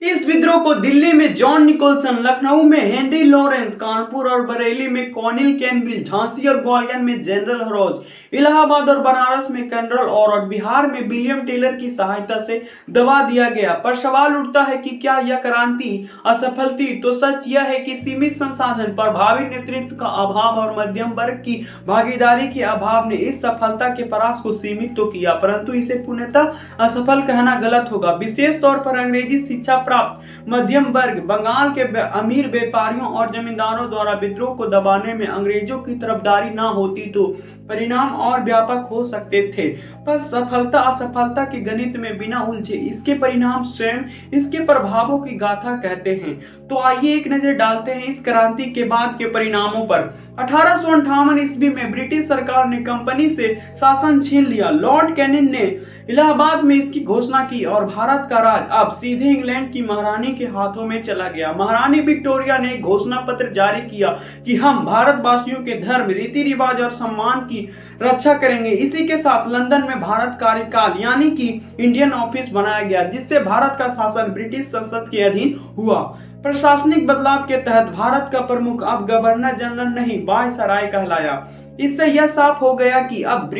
इस विद्रोह को दिल्ली में जॉन निकोलसन, लखनऊ में हेनरी लॉरेंस, कानपुर और बरेली में कॉर्निल कैनबिल, झांसी और ग्वालियर में जनरल हरोज, इलाहाबाद और बनारस में कर्नल और बिहार में विलियम टेलर की सहायता से दबा दिया गया। पर सवाल उठता है कि क्या यह क्रांति असफल थी? तो सच यह है कि सीमित संसाधन, प्रभावी नेतृत्व का अभाव और मध्यम वर्ग की भागीदारी के अभाव ने इस सफलता के प्रयास को सीमित तो किया, परंतु इसे पूर्णतः असफल कहना गलत होगा। विशेष तौर पर अंग्रेजी शिक्षा प्राप्त मध्यम वर्ग, बंगाल के अमीर व्यापारियों और जमींदारों द्वारा विद्रोह को दबाने में अंग्रेजों की तरफदारी न होती तो परिणाम और व्यापक हो सकते थे। पर सफलता असफलता के गणित में बिना उलझे इसके परिणाम स्वयं इसके प्रभावों की गाथा कहते हैं। तो आइए एक नजर डालते हैं इस क्रांति के बाद के परिणामों पर। 1858 ईस्वी में ब्रिटिश सरकार ने कंपनी से शासन छीन लिया। लॉर्ड कैनिंग ने इलाहाबाद में इसकी घोषणा की और भारत का राज अब सीधे इंग्लैंड की महारानी के हाथों में चला गया। महारानी विक्टोरिया ने एक घोषणा पत्र जारी किया कि हम भारतवासियों के धर्म, रीति रिवाज और सम्मान की रक्षा करेंगे। इसी के साथ लंदन में भारत कार्यकाल यानी कि इंडियन ऑफिस बनाया गया, जिससे भारत का शासन ब्रिटिश संसद के अधीन हुआ। प्रशासनिक बदलाव के तहत भारत का प्रमुख अब गवर्नर जनरल नहीं, वायसराय कहलाया। इससे यह साफ हो गया कि अब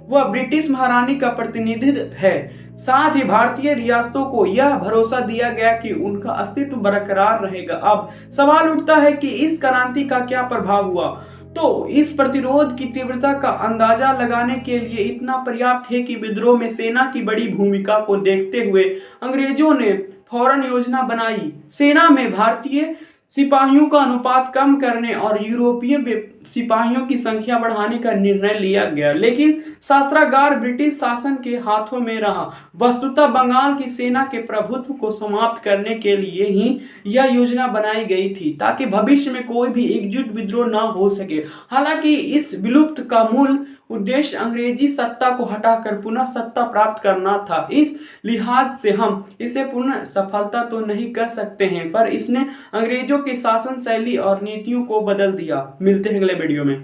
वह ब्रिटिश महारानी का प्रतिनिधित्व है। साथ ही भारतीय रियासतों को यह भरोसा दिया गया कि उनका अस्तित्व बरकरार रहेगा। अब सवाल उठता है कि इस क्रांति का क्या प्रभाव हुआ? तो इस प्रतिरोध की तीव्रता का अंदाजा लगाने के लिए इतना पर्याप्त है कि विद्रोह में सेना की बड़ी भूमिका को देखते हुए अंग्रेजों ने फौरन योजना बनाई। सेना में भारतीय सिपाहियों का अनुपात कम करने और यूरोपीय सिपाहियों की संख्या बढ़ाने का निर्णय लिया गया, लेकिन शस्त्रागार ब्रिटिश शासन के हाथों में रहा। वस्तुतः बंगाल की सेना के प्रभुत्व को समाप्त करने के लिए ही यह योजना बनाई गई थी, ताकि भविष्य में कोई भी एकजुट विद्रोह न हो सके। हालांकि इस विलुप्त का मूल उद्देश्य अंग्रेजी सत्ता को हटाकर पुनः सत्ता प्राप्त करना था। इस लिहाज से हम इसे पुनः सफलता तो नहीं कह सकते हैं, पर इसने अंग्रेजों की शासन शैली और नीतियों को बदल दिया। मिलते हैं अगले वीडियो में।